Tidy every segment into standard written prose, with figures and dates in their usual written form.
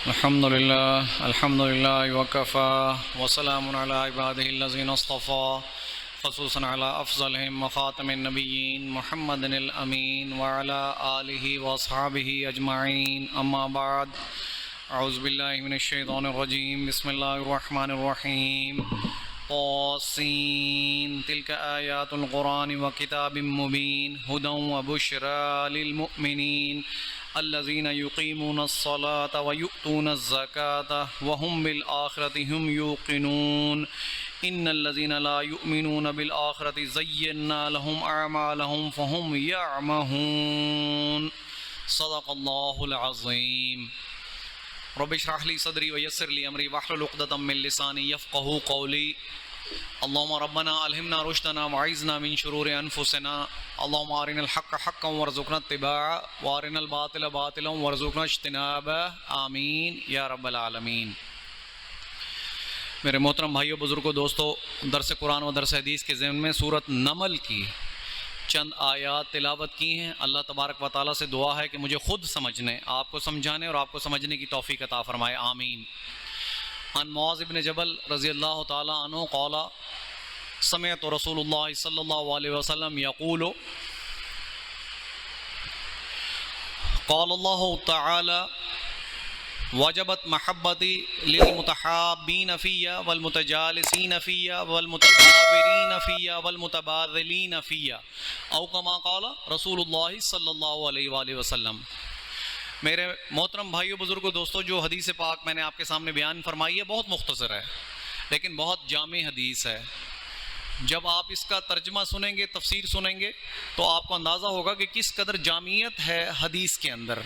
الحمد لله وكفى وسلام على عباده الذين اصطفى خصوصا على أفضلهم وخاتم النبيين محمد الأمين وعلى آله وأصحابه أجمعين أما بعد أعوذ بالله من الشيطان الرجيم بسم الله الرحمن الرحيم طاسين تلك آيات القرآن وكتاب مبين هدى وبشرى للمؤمنين الذين يقيمون الصلاة ويؤتون الزكاة وهم بالآخرة هم يوقنون إن الذين لا يؤمنون بالآخرة زينا لهم أعمالهم فهم يعمهون صدق الله العظيم رب اشرح لي صدري ويسر لي أمري واحلل عقدة من لساني يفقهوا قولي اللهم ربنا ألهمنا رشدنا وعيذنا من شرور أنفسنا اللهم أرنا الحق حقا وارزقنا اتباعه وأرنا الباطل باطلا وارزقنا اجتنابه آمین یا رب العالمین۔ میرے محترم بھائیو بزرگوں دوستو، درس قرآن و درس حدیث کے ضمن میں سورۃ نمل کی چند آیات تلاوت کی ہیں۔ اللہ تبارک و تعالیٰ سے دعا ہے کہ مجھے خود سمجھنے، آپ کو سمجھانے اور آپ کو سمجھنے کی توفیق عطا فرمائے، آمین۔ عن معاذ بن جبل رضی اللہ تعالی عنہ قال سمعت رسول اللہ صلی اللہ علیہ وسلم یقول قال اللہ تعالی وجبت محبتی للمتحابین فی والمتجالسین فی والمتحاورین فی والمتبادلین فی او کما قال رسول اللہ صلی اللہ علیہ وآلہ وسلم۔ میرے محترم بھائیو بزرگوں دوستو، جو حدیث پاک میں نے آپ کے سامنے بیان فرمائی ہے بہت مختصر ہے لیکن بہت جامع حدیث ہے۔ جب آپ اس کا ترجمہ سنیں گے، تفسیر سنیں گے تو آپ کو اندازہ ہوگا کہ کس قدر جامعیت ہے حدیث کے اندر۔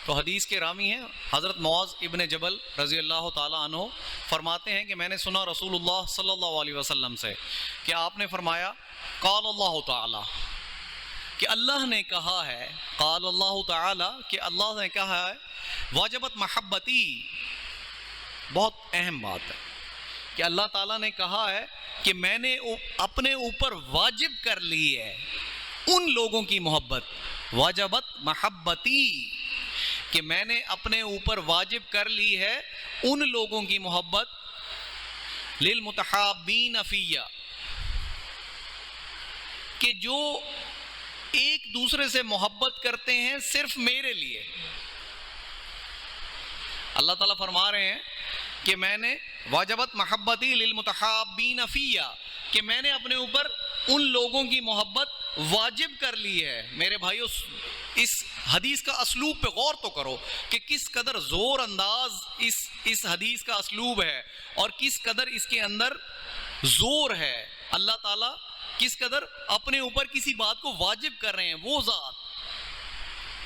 تو حدیث کے راوی ہیں حضرت معاذ ابن جبل رضی اللہ تعالی عنہ، فرماتے ہیں کہ میں نے سنا رسول اللہ صلی اللہ علیہ وسلم سے کہ آپ نے فرمایا قال اللہ تعالی، کہ اللہ نے کہا ہے، قال اللہ تعالی کہ اللہ نے کہا ہے واجبت محبتی، بہت اہم بات ہے کہ اللہ تعالیٰ نے کہا ہے کہ میں نے اپنے اوپر واجب کر لی ہے ان لوگوں کی محبت، واجبت محبتی، کہ میں نے اپنے اوپر واجب کر لی ہے ان لوگوں کی محبت، للمتحابین فیہ، کہ جو ایک دوسرے سے محبت کرتے ہیں صرف میرے لیے۔ اللہ تعالیٰ فرما رہے ہیں کہ میں نے واجبت محبتی للمتحابین فیہ، کہ میں نے اپنے اوپر ان لوگوں کی محبت واجب کر لی ہے۔ میرے بھائیو، اس حدیث کا اسلوب پہ غور تو کرو کہ کس قدر زور انداز اس حدیث کا اسلوب ہے اور کس قدر اس کے اندر زور ہے۔ اللہ تعالیٰ کس قدر اپنے اوپر کسی بات کو واجب کر رہے ہیں، وہ ذات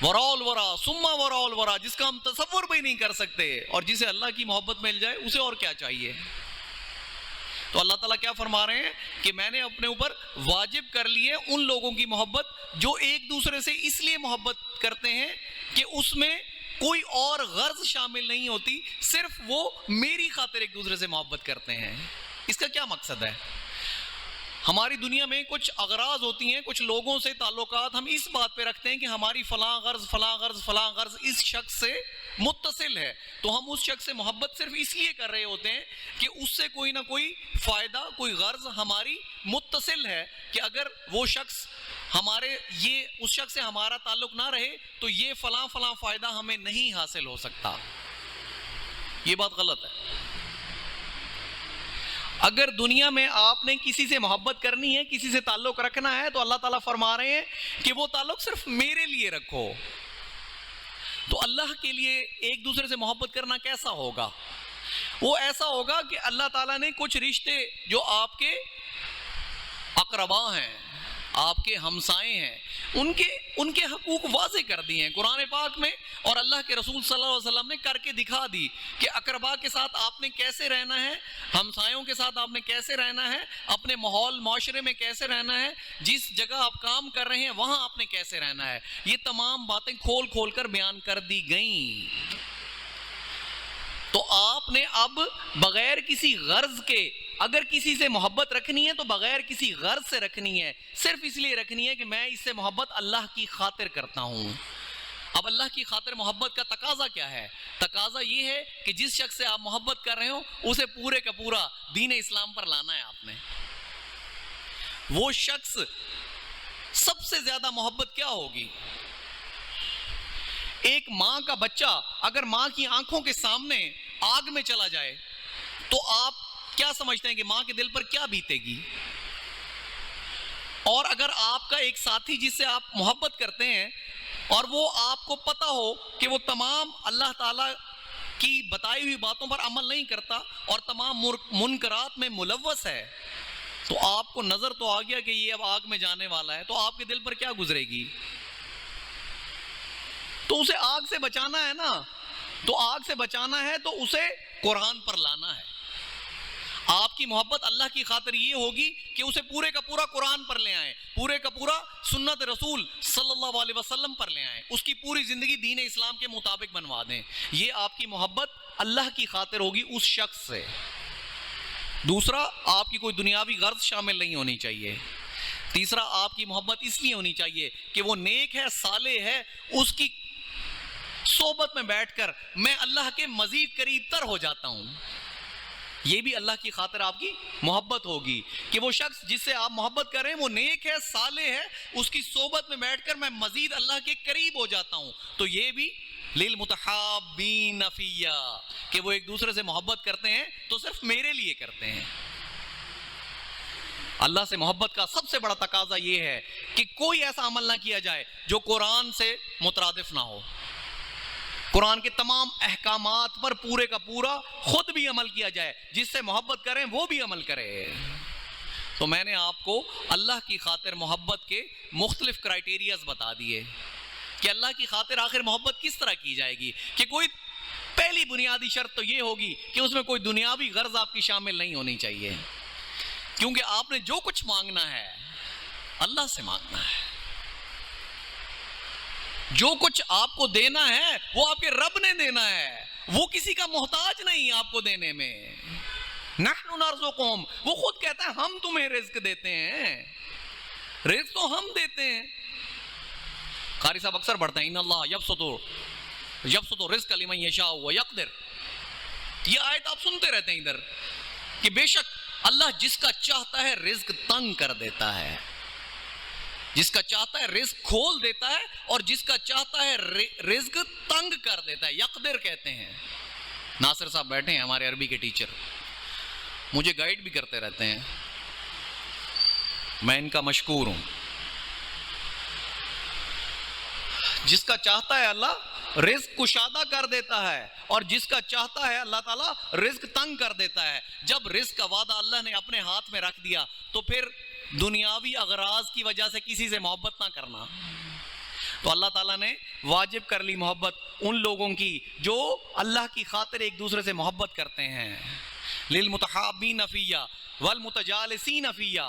وراء الورا ثم وراء الورا، جس کا ہم تصور بھی نہیں کر سکتے، اور جسے اللہ کی محبت مل جائے اسے اور کیا چاہیے۔ تو اللہ تعالیٰ کیا فرما رہے ہیں کہ میں نے اپنے اوپر واجب کر لی ہے ان لوگوں کی محبت جو ایک دوسرے سے اس لیے محبت کرتے ہیں کہ اس میں کوئی اور غرض شامل نہیں ہوتی، صرف وہ میری خاطر ایک دوسرے سے محبت کرتے ہیں۔ اس کا کیا مقصد ہے؟ ہماری دنیا میں کچھ اغراض ہوتی ہیں، کچھ لوگوں سے تعلقات ہم اس بات پہ رکھتے ہیں کہ ہماری فلاں غرض اس شخص سے متصل ہے، تو ہم اس شخص سے محبت صرف اس لیے کر رہے ہوتے ہیں کہ اس سے کوئی نہ کوئی فائدہ، کوئی غرض ہماری متصل ہے، کہ اگر وہ شخص اس شخص سے ہمارا تعلق نہ رہے تو یہ فلاں فائدہ ہمیں نہیں حاصل ہو سکتا۔ یہ بات غلط ہے۔ اگر دنیا میں آپ نے کسی سے محبت کرنی ہے، کسی سے تعلق رکھنا ہے، تو اللہ تعالیٰ فرما رہے ہیں کہ وہ تعلق صرف میرے لیے رکھو۔ تو اللہ کے لیے ایک دوسرے سے محبت کرنا کیسا ہوگا؟ وہ ایسا ہوگا کہ اللہ تعالیٰ نے کچھ رشتے جو آپ کے اقربا ہیں، آپ کے ہمسائے ہیں، ان کے حقوق واضح کر دیے ہیں قرآن پاک میں، اور اللہ کے رسول صلی اللہ علیہ وسلم نے کر کے دکھا دی کہ اقربا کے ساتھ آپ نے کیسے رہنا ہے، ہمسایوں کے ساتھ آپ نے کیسے رہنا ہے، اپنے ماحول معاشرے میں کیسے رہنا ہے، جس جگہ آپ کام کر رہے ہیں وہاں آپ نے کیسے رہنا ہے۔ یہ تمام باتیں کھول کر بیان کر دی گئیں۔ تو آپ نے اب بغیر کسی غرض کے اگر کسی سے محبت رکھنی ہے تو بغیر کسی غرض سے رکھنی ہے، صرف اس لیے رکھنی ہے کہ میں اس سے محبت اللہ کی خاطر کرتا ہوں۔ اب اللہ کی خاطر محبت کا تقاضا کیا ہے؟ تقاضا یہ ہے کہ جس شخص سے آپ محبت کر رہے ہو اسے پورے کا پورا دین اسلام پر لانا ہے آپ نے. وہ شخص سب سے زیادہ محبت کیا ہوگی؟ ایک ماں کا بچہ اگر ماں کی آنکھوں کے سامنے آگ میں چلا جائے تو آپ کیا سمجھتے ہیں کہ ماں کے دل پر کیا بیتے گی؟ اور اگر آپ کا ایک ساتھی جس سے آپ محبت کرتے ہیں اور وہ آپ کو پتا ہو کہ وہ تمام اللہ تعالیٰ کی بتائی ہوئی باتوں پر عمل نہیں کرتا اور تمام منکرات میں ملوث ہے، تو آپ کو نظر تو آ گیا کہ یہ اب آگ میں جانے والا ہے، تو آپ کے دل پر کیا گزرے گی؟ تو اسے آگ سے بچانا ہے نا، تو آگ سے بچانا ہے تو اسے قرآن پر لانا ہے. آپ کی محبت اللہ کی خاطر یہ ہوگی کہ اسے پورے کا پورا قرآن پر لے آئیں، پورے کا پورا سنت رسول صلی اللہ علیہ وسلم پر لے آئیں، اس کی پوری زندگی دین اسلام کے مطابق بنوا دیں. یہ آپ کی محبت اللہ کی خاطر ہوگی اس شخص سے. دوسرا، آپ کی کوئی دنیاوی غرض شامل نہیں ہونی چاہیے. تیسرا، آپ کی محبت اس لیے ہونی چاہیے کہ وہ نیک ہے، صالح ہے، اس کی صحبت میں بیٹھ کر میں اللہ کے مزید قریب تر ہو جاتا ہوں. یہ بھی اللہ کی خاطر آپ کی محبت ہوگی کہ وہ شخص جس سے آپ محبت کر رہے ہیں وہ نیک ہے، صالح ہے، اس کی صحبت میں بیٹھ کر میں مزید اللہ کے قریب ہو جاتا ہوں. تو یہ بھی للمتحابین فیہ کہ وہ ایک دوسرے سے محبت کرتے ہیں تو صرف میرے لیے کرتے ہیں. اللہ سے محبت کا سب سے بڑا تقاضا یہ ہے کہ کوئی ایسا عمل نہ کیا جائے جو قرآن سے مترادف نہ ہو. قرآن کے تمام احکامات پر پورے کا پورا خود بھی عمل کیا جائے، جس سے محبت کریں وہ بھی عمل کرے. تو میں نے آپ کو اللہ کی خاطر محبت کے مختلف کرائیٹیریاز بتا دیے کہ اللہ کی خاطر آخر محبت کس طرح کی جائے گی. کہ کوئی پہلی بنیادی شرط تو یہ ہوگی کہ اس میں کوئی دنیاوی غرض آپ کی شامل نہیں ہونی چاہیے، کیونکہ آپ نے جو کچھ مانگنا ہے اللہ سے مانگنا ہے. جو کچھ آپ کو دینا ہے وہ آپ کے رب نے دینا ہے، وہ کسی کا محتاج نہیں آپ کو دینے میں. نحن نرزقهم، وہ خود کہتا ہے ہم تمہیں رزق دیتے ہیں، رزق تو ہم دیتے ہیں. قاری صاحب اکثر پڑھتے ہیں ان اللہ یبسط الرزق لمن یشاء ویقدر. یہ آیت آپ سنتے رہتے ہیں ادھر کہ بے شک اللہ جس کا چاہتا ہے رزق تنگ کر دیتا ہے، جس کا چاہتا ہے رزق کھول دیتا ہے اور جس کا چاہتا ہے رزق تنگ کر دیتا ہے. یقدر کہتے ہیں. ناصر صاحب بیٹھے ہیں ہمارے عربی کے ٹیچر، مجھے گائیڈ بھی کرتے رہتے ہیں، میں ان کا مشکور ہوں. جس کا چاہتا ہے اللہ رزق کشادہ کر دیتا ہے اور جس کا چاہتا ہے اللہ تعالیٰ رزق تنگ کر دیتا ہے. جب رزق کا وعدہ اللہ نے اپنے ہاتھ میں رکھ دیا تو پھر دنیاوی اغراض کی وجہ سے کسی سے محبت نہ کرنا. تو اللہ تعالیٰ نے واجب کر لی محبت ان لوگوں کی جو اللہ کی خاطر ایک دوسرے سے محبت کرتے ہیں. للمتحابین فیہ والمتجالسین فیہ،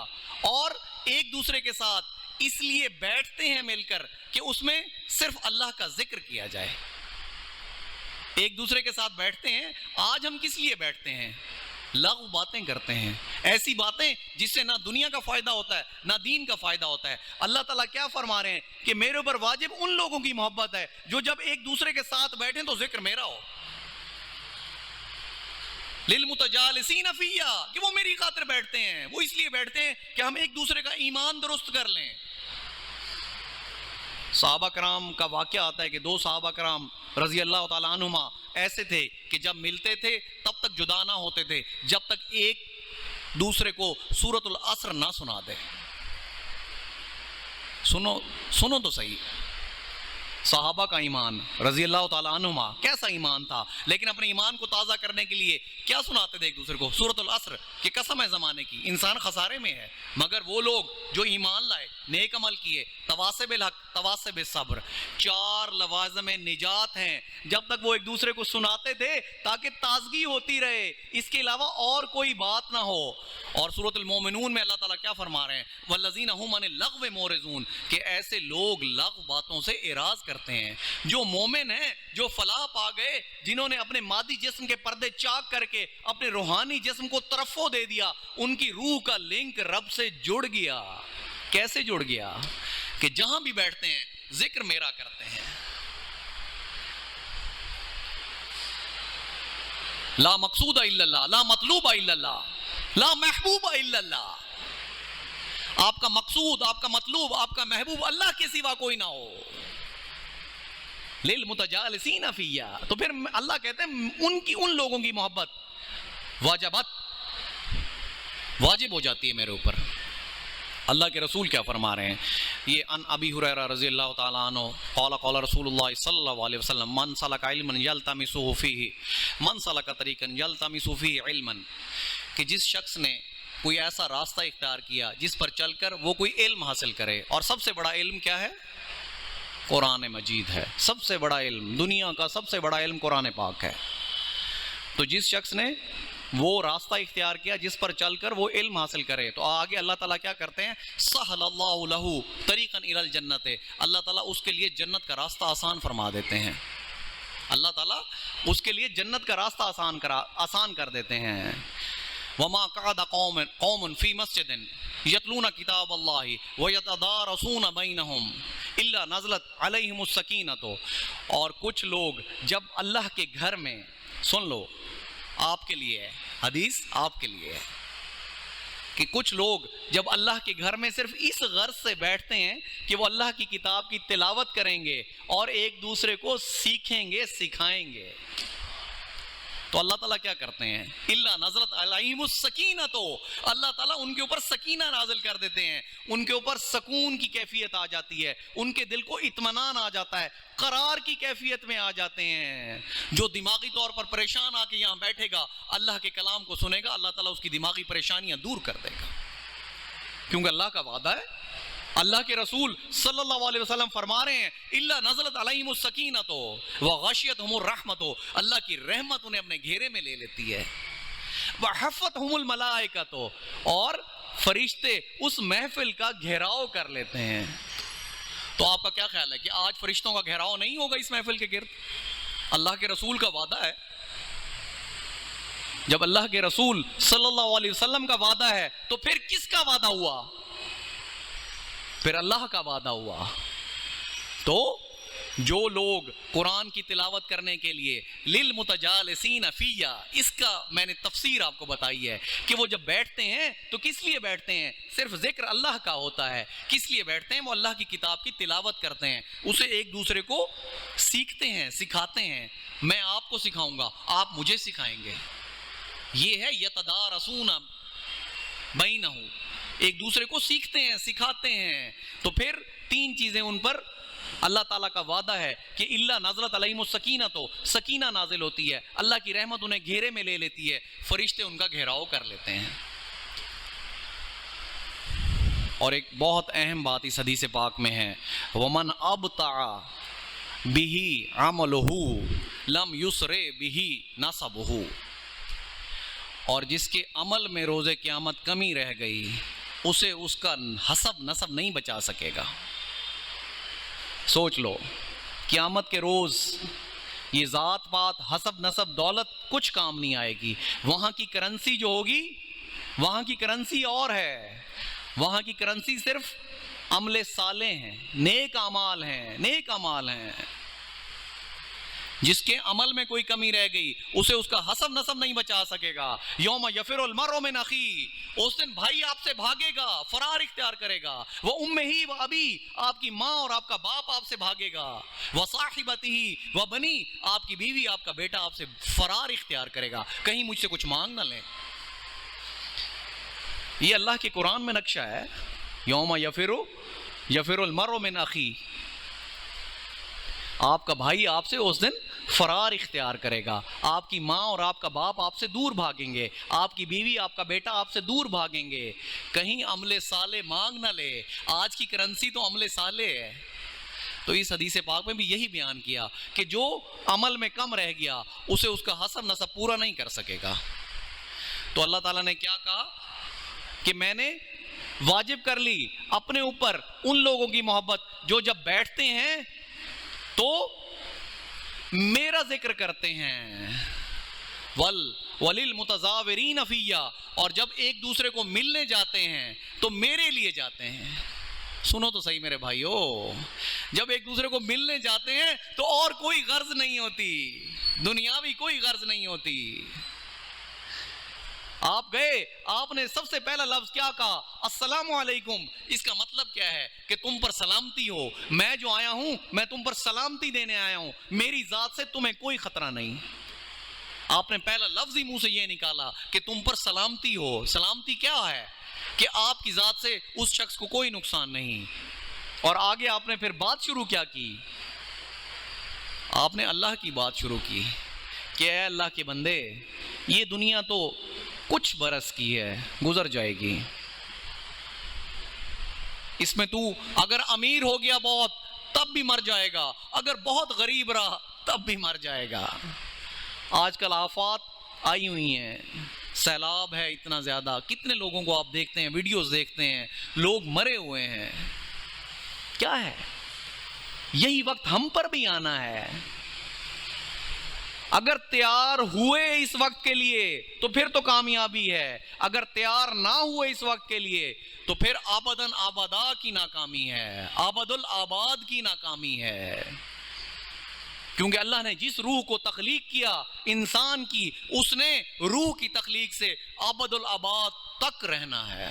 اور ایک دوسرے کے ساتھ اس لیے بیٹھتے ہیں مل کر کہ اس میں صرف اللہ کا ذکر کیا جائے. ایک دوسرے کے ساتھ بیٹھتے ہیں. آج ہم کس لیے بیٹھتے ہیں؟ لغو باتیں کرتے ہیں، ایسی باتیں جس سے نہ دنیا کا فائدہ ہوتا ہے نہ دین کا فائدہ ہوتا ہے. اللہ تعالیٰ کیا فرما رہے ہیں کہ میرے اوپر واجب ان لوگوں کی محبت ہے جو جب ایک دوسرے کے ساتھ بیٹھیں تو ذکر میرا ہو. للمتجالسین فیہ، کہ وہ میری خاطر بیٹھتے ہیں. وہ اس لیے بیٹھتے ہیں کہ ہم ایک دوسرے کا ایمان درست کر لیں. صحابہ کرام کا واقعہ آتا ہے کہ دو صحابہ کرام رضی اللہ تعالیٰ عنہما ایسے تھے کہ جب ملتے تھے تب تک جدا نہ ہوتے تھے جب تک ایک دوسرے کو سورۃ العصر نہ سنا دے. سنو تو صحیح. صحابہ کا ایمان رضی اللہ تعالیٰ عنہما کیسا ایمان تھا، لیکن اپنے ایمان کو تازہ کرنے کے لیے کیا سناتے تھے ایک دوسرے کو؟ سورۃ العصر کہ قسم ہے زمانے کی انسان خسارے میں ہے، مگر وہ لوگ جو ایمان لائے، نیک عمل کیے، تواصی بالحق تواصی بالصبر. 4 لوازم نجات ہیں جب تک وہ ایک دوسرے کو سناتے تھے تاکہ تازگی ہوتی رہے، اس کے علاوہ اور کوئی بات نہ ہو. اور سورۃ المومنون میں اللہ تعالیٰ کیا فرما رہے ہیں؟ والذین هم عن اللغو معرضون، کہ ایسے لوگ لغو باتوں سے اعراض کرتے ہیں. جو مومن ہیں، جو فلاح پا گئے، جنہوں نے اپنے مادی جسم کے پردے چاک کر کے اپنے روحانی جسم کو ترفع دے دیا، ان کی روح کا لنک رب سے جڑ گیا. کیسے جڑ گیا؟ کہ جہاں بھی بیٹھتے ہیں ذکر میرا کرتے ہیں. لا مقصود الا اللہ، لا مطلوب الا اللہ، لا محبوب الا اللہ. آپ کا مقصود، آپ کا مطلوب، آپ کا محبوب اللہ کے سوا کوئی نہ ہو. للمتجالسین فیہ. تو پھر اللہ کہتے ہیں ان لوگوں کی محبت واجب ہو جاتی ہے میرے اوپر. اللہ کے رسول کیا فرما رہے ہیں؟ یہ ان ابی ہریرہ رضی اللہ تعالیٰ عنہ قال قال رسول اللہ صلی اللہ علیہ وسلم من سلک علما یلتمس فیہ من سلک طریقا یلتمس فیہ علما، کہ جس شخص نے کوئی ایسا راستہ اختیار کیا جس پر چل کر وہ کوئی علم حاصل کرے، اور سب سے بڑا علم کیا ہے؟ قرآن مجید ہے. سب سے بڑا علم، دنیا کا سب سے بڑا علم قرآن پاک ہے. تو جس شخص نے وہ راستہ اختیار کیا جس پر چل کر وہ علم حاصل کرے، تو آگے اللہ تعالیٰ کیا کرتے ہیں؟ سہل اللہ لہ طریقا الی الجنت. اللہ تعالیٰ اس کے لیے جنت کا راستہ آسان فرما دیتے ہیں. اللہ تعالیٰ اس کے لیے جنت کا راستہ آسان کر دیتے ہیں. وما قعد قوم فی مسجد یتلون کتاب اللہ ویتدارسون بینہم الا نزلت علیہم السکینۃ. اور کچھ لوگ جب اللہ کے گھر میں، سن لو آپ کے لیے ہے حدیث، آپ کے لیے ہے کہ کچھ لوگ جب اللہ کے گھر میں صرف اس غرض سے بیٹھتے ہیں کہ وہ اللہ کی کتاب کی تلاوت کریں گے اور ایک دوسرے کو سیکھیں گے، سکھائیں گے، تو اللہ تعالیٰ کیا کرتے ہیں؟ الا نزلت علیہم السکینۃ. اللہ تعالیٰ ان کے اوپر سکینہ نازل کر دیتے ہیں، ان کے اوپر سکون کی کیفیت آ جاتی ہے، ان کے دل کو اطمینان آ جاتا ہے، قرار کی کیفیت میں آ جاتے ہیں. جو دماغی طور پر پریشان آ کے یہاں بیٹھے گا، اللہ کے کلام کو سنے گا، اللہ تعالیٰ اس کی دماغی پریشانیاں دور کر دے گا، کیونکہ اللہ کا وعدہ ہے. اللہ کے رسول صلی اللہ علیہ وسلم فرما رہے ہیں الا نزلت علیہم السکینۃ وغشیتہم الرحمۃ. اللہ کی رحمت انہیں اپنے گھیرے میں لے لیتی ہے. وحفتہم الملائکۃ، اور فرشتے اس محفل کا گھیراؤ کر لیتے ہیں. تو آپ کا کیا خیال ہے کہ آج فرشتوں کا گھیراؤ نہیں ہوگا اس محفل کے گرد؟ اللہ کے رسول کا وعدہ ہے. جب اللہ کے رسول صلی اللہ علیہ وسلم کا وعدہ ہے تو پھر کس کا وعدہ ہوا؟ پھر اللہ کا وعدہ ہوا. تو جو لوگ قرآن کی تلاوت کرنے کے لیے للمتجالسین فیہ، اس کا میں نے تفسیر آپ کو بتائی ہے کہ وہ جب بیٹھتے ہیں تو کس لیے بیٹھتے ہیں؟ صرف ذکر اللہ کا ہوتا ہے. کس لیے بیٹھتے ہیں؟ وہ اللہ کی کتاب کی تلاوت کرتے ہیں، اسے ایک دوسرے کو سیکھتے ہیں، سکھاتے ہیں. میں آپ کو سکھاؤں گا، آپ مجھے سکھائیں گے. یہ ہے یتدارسون بینہم، ایک دوسرے کو سیکھتے ہیں، سکھاتے ہیں. تو پھر تین چیزیں ان پر اللہ تعالیٰ کا وعدہ ہے کہ الا نزلت علیہم السکینۃ، سکینہ نازل ہوتی ہے، اللہ کی رحمت انہیں گھیرے میں لے لیتی ہے، فرشتے ان کا گھیراؤ کر لیتے ہیں. اور ایک بہت اہم بات اس حدیث پاک میں ہے، ومن ابطأ بہ عملہ لم یسرع بہ نسبہ. اور جس کے عمل میں روز قیامت کمی رہ گئی، اسے اس کا حسب نسب نہیں بچا سکے گا. سوچ لو، قیامت کے روز یہ ذات پات، حسب نسب، دولت کچھ کام نہیں آئے گی. وہاں کی کرنسی جو ہوگی، وہاں کی کرنسی اور ہے. وہاں کی کرنسی صرف عمل صالح ہیں، نیک اعمال ہیں، نیک اعمال ہیں. جس کے عمل میں کوئی کمی رہ گئی، اسے اس کا حسب نسب نہیں بچا سکے گا. یوم یفر المرء من اخیہ، اس دن بھائی آپ سے بھاگے گا، فرار اختیار کرے گا. وہ امہ و ابی، آپ کی ماں اور آپ کا باپ آپ سے بھاگے گا. وہ صاحبتہ و بنی، آپ کی بیوی، آپ کا بیٹا آپ سے فرار اختیار کرے گا، کہیں مجھ سے کچھ مانگ نہ لیں. یہ اللہ کے قرآن میں نقشہ ہے. یوم یفر المرء من اخیہ، آپ کا بھائی آپ سے اس دن فرار اختیار کرے گا. آپ کی ماں اور آپ کا باپ آپ سے دور بھاگیں گے، آپ کی بیوی، آپ کا بیٹا آپ سے دور بھاگیں گے، کہیں عمل صالح مانگ نہ لے. آج کی کرنسی تو عمل صالح ہے. تو اس حدیث پاک میں بھی یہی بیان کیا کہ جو عمل میں کم رہ گیا، اسے اس کا حسب نسب پورا نہیں کر سکے گا. تو اللہ تعالیٰ نے کیا کہا کہ میں نے واجب کر لی اپنے اوپر ان لوگوں کی محبت جو جب بیٹھتے ہیں تو میرا ذکر کرتے ہیں. وَلِلْمُتَزَاوِرِينَ فِيَّا، اور جب ایک دوسرے کو ملنے جاتے ہیں تو میرے لیے جاتے ہیں. سنو تو صحیح میرے بھائیو، جب ایک دوسرے کو ملنے جاتے ہیں تو اور کوئی غرض نہیں ہوتی. دنیاوی کوئی غرض نہیں ہوتی. آپ گئے, آپ نے سب سے پہلا لفظ کیا کہا؟ السلام علیکم. اس کا مطلب کیا ہے؟ کہ تم پر سلامتی ہو. میں جو آیا ہوں میں تم پر سلامتی دینے آیا ہوں, میری ذات سے تمہیں کوئی خطرہ نہیں. آپ نے پہلا لفظ ہی منہ سے یہ نکالا کہ تم پر سلامتی ہو. سلامتی کیا ہے؟ کہ آپ کی ذات سے اس شخص کو کوئی نقصان نہیں. اور آگے آپ نے پھر بات شروع کیا کی؟ آپ نے اللہ کی بات شروع کی کہ اے اللہ کے بندے, یہ دنیا تو کچھ برس کی ہے, گزر جائے گی. اس میں تو اگر امیر ہو گیا بہت تب بھی مر جائے گا, اگر بہت غریب رہا تب بھی مر جائے گا. آج کل آفات آئی ہوئی ہیں, سیلاب ہے اتنا زیادہ, کتنے لوگوں کو آپ دیکھتے ہیں, ویڈیوز دیکھتے ہیں, لوگ مرے ہوئے ہیں. کیا ہے؟ یہی وقت ہم پر بھی آنا ہے. اگر تیار ہوئے اس وقت کے لیے تو پھر تو کامیابی ہے, اگر تیار نہ ہوئے اس وقت کے لیے تو پھر آبداً آبادا کی ناکامی ہے, آبد الآباد کی ناکامی ہے. کیونکہ اللہ نے جس روح کو تخلیق کیا انسان کی, اس نے روح کی تخلیق سے آبد الآباد تک رہنا ہے.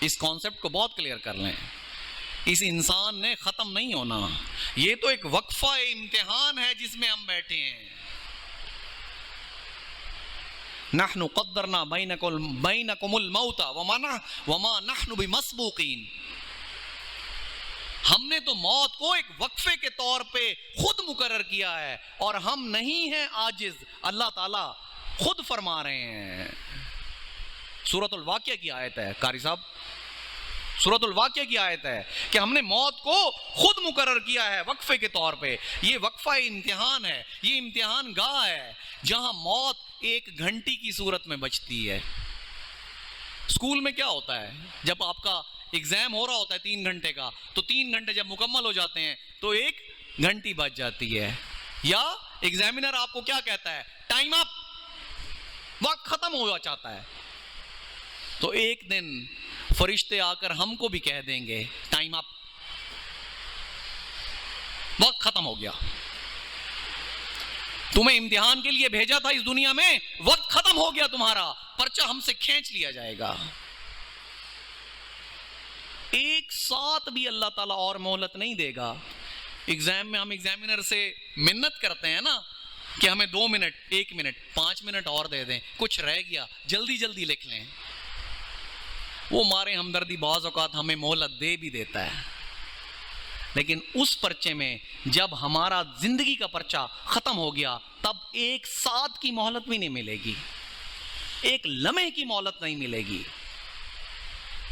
اس کانسیپٹ کو بہت کلیئر کر لیں. اس انسان نے ختم نہیں ہونا. یہ تو ایک وقفہ امتحان ہے جس میں ہم بیٹھے ہیں. نحن قدرنا بینکم الموت وما نحن بمسبوقین. ہم نے تو موت کو ایک وقفے کے طور پہ خود مقرر کیا ہے, اور ہم نہیں ہیں عاجز. اللہ تعالیٰ خود فرما رہے ہیں. سورۃ الواقعہ کی آیت ہے قاری صاحب, سورۃ الواقعہ کی آیت ہے کہ ہم نے موت کو خود مقرر کیا ہے وقفے کے طور پہ. یہ وقفہ امتحان ہے, یہ امتحان گاہ ہے جہاں موت 1 گھنٹی کی صورت میں بچتی ہے. اسکول میں کیا ہوتا ہے, جب آپ کا ایگزام ہو رہا ہوتا ہے 3 گھنٹے کا, تو 3 گھنٹے جب مکمل ہو جاتے ہیں تو 1 گھنٹی بچ جاتی ہے. یا ایگزامینر آپ کو کیا کہتا ہے؟ ٹائم اپ, وقت ختم ہو جاتا ہے. تو ایک دن فرشتے آ کر ہم کو بھی کہہ دیں گے ٹائم اپ, وقت ختم ہو گیا. تمہیں امتحان کے لیے بھیجا تھا اس دنیا میں, وقت ختم ہو گیا تمہارا, پرچہ ہم سے کھینچ لیا جائے گا. ایک ساتھ بھی اللہ تعالیٰ اور مہلت نہیں دے گا. ایگزام میں ہم ایگزامینر سے منت کرتے ہیں نا کہ ہمیں 2 منٹ, 1 منٹ, 5 منٹ اور دے دیں, کچھ رہ گیا جلدی جلدی لکھ لیں. وہ مارے ہمدردی بعض اوقات ہمیں مہلت دے بھی دیتا ہے, لیکن اس پرچے میں جب ہمارا زندگی کا پرچہ ختم ہو گیا تب 1 ساتھ کی مہلت بھی نہیں ملے گی, 1 لمحے کی مہلت نہیں ملے گی.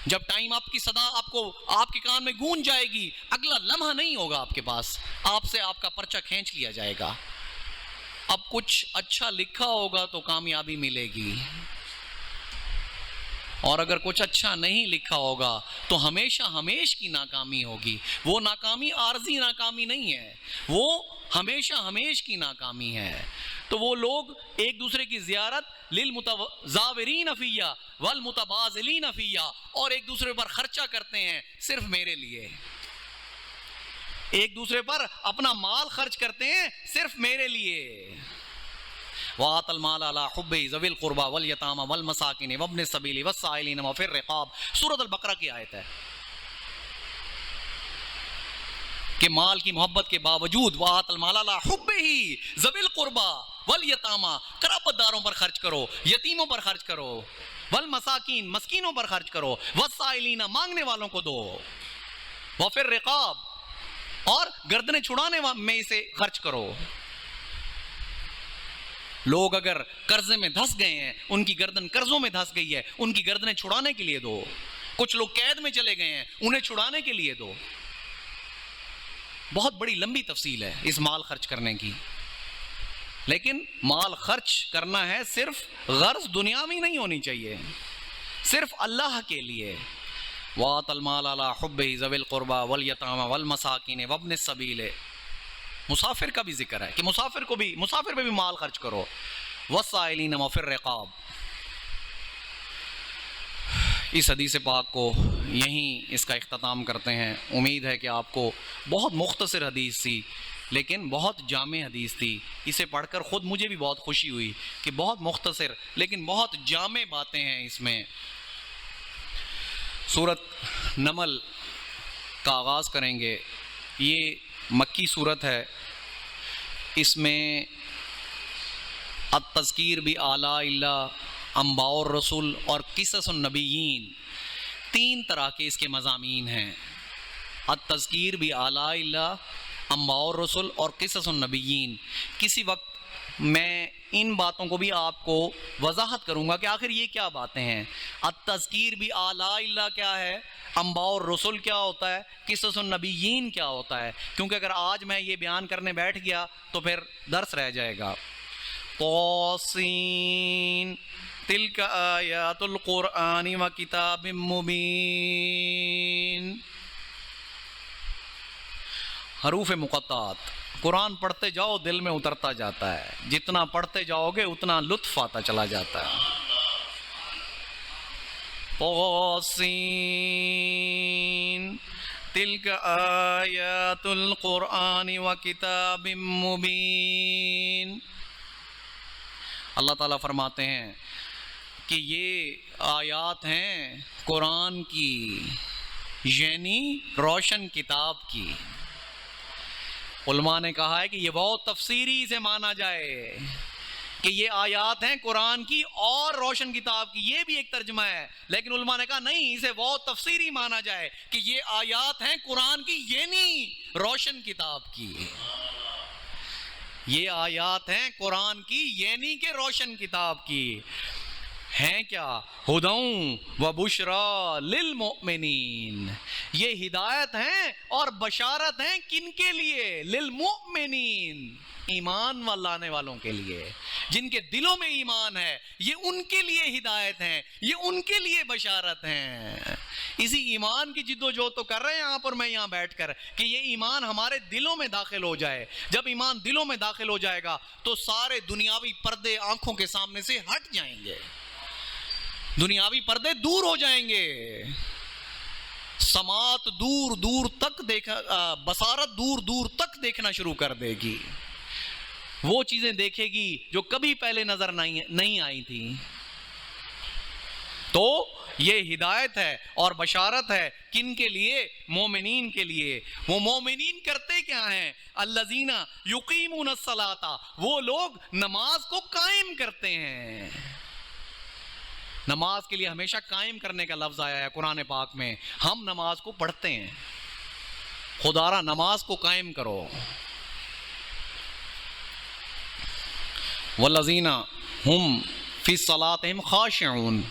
جب ٹائم آپ کی صدا آپ کو آپ کے کان میں گونج جائے گی, اگلا لمحہ نہیں ہوگا آپ کے پاس, آپ سے آپ کا پرچہ کھینچ لیا جائے گا. اب کچھ اچھا لکھا ہوگا تو کامیابی ملے گی, اور اگر کچھ اچھا نہیں لکھا ہوگا تو ہمیشہ ہمیش کی ناکامی ہوگی. وہ ناکامی عارضی ناکامی نہیں ہے, وہ ہمیشہ ہمیش کی ناکامی ہے. تو وہ لوگ ایک دوسرے کی زیارت للمتزاورین فیہ والمتبازلین فیہ, اور ایک دوسرے پر خرچہ کرتے ہیں صرف میرے لیے, ایک دوسرے پر اپنا مال خرچ کرتے ہیں صرف میرے لیے. وَآتَ الْمَالَ عَلَىٰ حُبِّهِ ذَوِي الْقُرْبَىٰ وَالْيَتَامَىٰ وَالْمَسَاكِينِ وَابْنِ السَّبِيلِ وَالسَّائِلِينَ وَفِي الرِّقَابِ. سورۃ البقرہ کی آیت ہے کہ مال کی محبت کے باوجود وَآتَ الْمَالَ عَلَىٰ حُبِّهِ ذَوِي الْقُرْبَىٰ وَالْيَتَامَىٰ, قرابت داروں پر خرچ کرو, یتیموں پر خرچ کرو, والمساکین مسکینوں پر خرچ کرو, والسائلین مانگنے والوں کو دو, وفی الرقاب اور گردنیں چھڑانے میں سے خرچ کرو. لوگ اگر قرضے میں دھس گئے ہیں, ان کی گردن قرضوں میں دھس گئی ہے, ان کی گردنیں چھڑانے کے لیے دو. کچھ لوگ قید میں چلے گئے ہیں, انہیں چھڑانے کے لیے دو. بہت بڑی لمبی تفصیل ہے اس مال خرچ کرنے کی, لیکن مال خرچ کرنا ہے صرف غرض دنیاوی نہیں ہونی چاہیے, صرف اللہ کے لیے. وَآتَ الْمَالَ عَلَىٰ حُبِّهِ ذَوِي الْقُرْبَىٰ وَالْيَتَامَىٰ وَالْمَسَاكِينِ وَابْنِ السَّبِيلِ. مسافر کا بھی ذکر ہے کہ مسافر پہ بھی مال خرچ کرو. وَالسَّائِلِينَ وَفِي الرِّقَابِ. اس حدیث پاک کو یہیں اس کا اختتام کرتے ہیں. امید ہے کہ آپ کو بہت مختصر حدیث سی لیکن بہت جامع حدیث تھی. اسے پڑھ کر خود مجھے بھی بہت خوشی ہوئی کہ بہت مختصر لیکن بہت جامع باتیں ہیں اس میں. سورت نمل کا آغاز کریں گے. یہ مکی سورت ہے. اس میں التذکیر بآلاء اللہ، انباء الرسول اور قصص النبیین، 3 طرح کے اس کے مضامین ہیں. التذکیر بآلاء اللہ، انباء الرسل اور قصص النبیین. کسی وقت میں ان باتوں کو بھی آپ کو وضاحت کروں گا کہ آخر یہ کیا باتیں ہیں. التذکیر بآلاء اللہ کیا ہے، انباء الرسل کیا ہوتا ہے، قصص النبیین کیا ہوتا ہے. کیونکہ اگر آج میں یہ بیان کرنے بیٹھ گیا تو پھر درس رہ جائے گا. طاسین تلک آیات القرآن و کتاب مبین. حروف مقطعات. قرآن پڑھتے جاؤ دل میں اترتا جاتا ہے، جتنا پڑھتے جاؤ گے اتنا لطف آتا چلا جاتا ہے. طاسین تلک آیات القرآن و کتاب مبین. اللہ تعالیٰ فرماتے ہیں کہ یہ آیات ہیں قرآن کی، یعنی روشن کتاب کی. علماء نے کہا ہے کہ یہ بہت تفسیری سے مانا جائے کہ یہ آیات ہیں قرآن کی اور روشن کتاب کی. یہ بھی ایک ترجمہ ہے، لیکن علماء نے کہا نہیں، اسے بہت تفسیری مانا جائے کہ یہ آیات ہیں قرآن کی یعنی روشن کتاب کی. یہ آیات ہیں قرآن کی یعنی کہ روشن کتاب کی. ہیں کیا؟ ہدوں و بشرا للمؤمنین. یہ ہدایت ہیں اور بشارت ہیں کن کے لیے؟ للمؤمنین، ایمان لانے والوں کے لیے، جن کے دلوں میں ایمان ہے. یہ ان کے لیے ہدایت ہیں، یہ ان کے لیے بشارت ہیں. اسی ایمان کی جد و جہد تو کر رہے ہیں یہاں پر میں یہاں بیٹھ کر کہ یہ ایمان ہمارے دلوں میں داخل ہو جائے. جب ایمان دلوں میں داخل ہو جائے گا تو سارے دنیاوی پردے آنکھوں کے سامنے سے ہٹ جائیں گے، دنیاوی پردے دور ہو جائیں گے. سماعت دور دور تک بصارت دور دور تک دیکھنا شروع کر دے گی. وہ چیزیں دیکھے گی جو کبھی پہلے نظر نہیں آئی تھی. تو یہ ہدایت ہے اور بشارت ہے کن کے لیے؟ مومنین کے لیے. وہ مومنین کرتے کیا ہیں؟ الذین یقیمون الصلاۃ، وہ لوگ نماز کو قائم کرتے ہیں. نماز کے لیے ہمیشہ قائم کرنے کا لفظ آیا ہے قرآن پاک میں. ہم نماز کو پڑھتے ہیں، خدا را نماز کو قائم کرو. والذین هم فی صلاتہم خاشعون،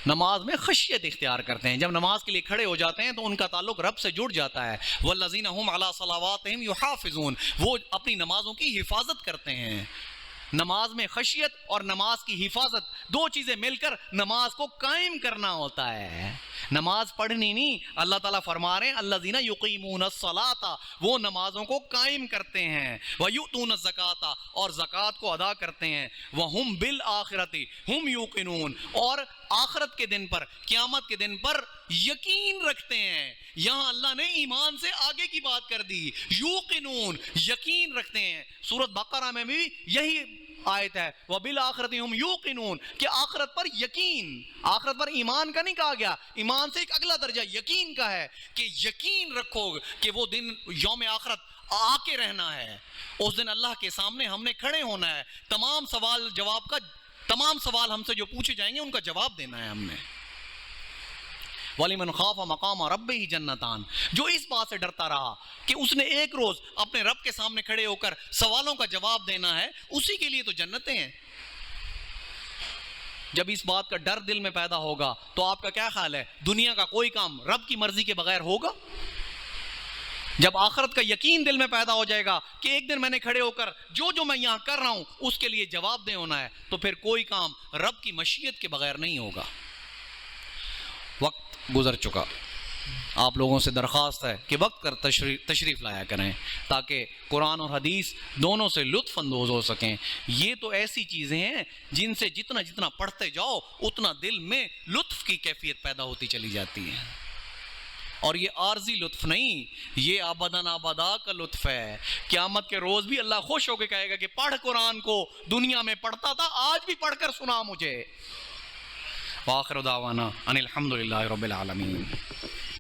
نماز میں خشیت اختیار کرتے ہیں. جب نماز کے لیے کھڑے ہو جاتے ہیں تو ان کا تعلق رب سے جڑ جاتا ہے. والذین هم علی صلواتہم یحافظون، وہ اپنی نمازوں کی حفاظت کرتے ہیں. نماز میں خشیت اور نماز کی حفاظت، دو چیزیں مل کر نماز کو قائم کرنا ہوتا ہے. نماز پڑھنی نہیں، اللہ تعالیٰ فرما رہے ہیں الذین یقیمون الصلاۃ، وہ نمازوں کو قائم کرتے ہیں. ویؤتون الزکاۃ، اور زکوٰۃ کو ادا کرتے ہیں. وہم بالآخرۃ ہم یوقنون، اور آخرت کے دن پر، قیامت کے دن پر یقین رکھتے ہیں. یہاں اللہ نے ایمان سے آگے کی بات کر دی. یوقنون، یقین رکھتے ہیں. سورۃ بقرہ میں بھی یہی آیت ہے وبالآخرۃ ہم یوقنون، کہ آخرت پر یقین. آخرت پر ایمان کا نہیں کہا گیا، ایمان سے ایک اگلا درجہ یقین کا ہے کہ یقین رکھو کہ وہ دن یوم آخرت آ کے رہنا ہے. اس دن اللہ کے سامنے ہم نے کھڑے ہونا ہے. تمام سوال ہم سے جو پوچھے جائیں گے ان کا جواب دینا ہے ہم نے. وَلِمَنْ خَافَ مَقَامَ رَبِّهِ جَنَّتَانِ، جو اس بات سے ڈرتا رہا کہ اس نے ایک روز اپنے رب کے سامنے کھڑے ہو کر سوالوں کا جواب دینا ہے، اسی کے لیے تو جنتیں ہیں. جب اس بات کا ڈر دل میں پیدا ہوگا تو آپ کا کیا خیال ہے دنیا کا کوئی کام رب کی مرضی کے بغیر ہوگا؟ جب آخرت کا یقین دل میں پیدا ہو جائے گا کہ ایک دن میں نے کھڑے ہو کر جو میں یہاں کر رہا ہوں اس کے لیے جواب دہ ہونا ہے، تو پھر کوئی کام رب کی مشیت کے بغیر نہیں ہوگا. وقت گزر چکا. آپ لوگوں سے درخواست ہے کہ وقت کر تشریف لایا کریں تاکہ قرآن اور حدیث دونوں سے لطف اندوز ہو سکیں. یہ تو ایسی چیزیں ہیں جن سے جتنا پڑھتے جاؤ اتنا دل میں لطف کی کیفیت پیدا ہوتی چلی جاتی ہے. اور یہ عارضی لطف نہیں، یہ ابداً ابدا کا لطف ہے. قیامت کے روز بھی اللہ خوش ہو کے کہے گا کہ پڑھ قرآن کو، دنیا میں پڑھتا تھا، آج بھی پڑھ کر سنا مجھے. وآخر دعوانا ان الحمدللہ رب العالمین.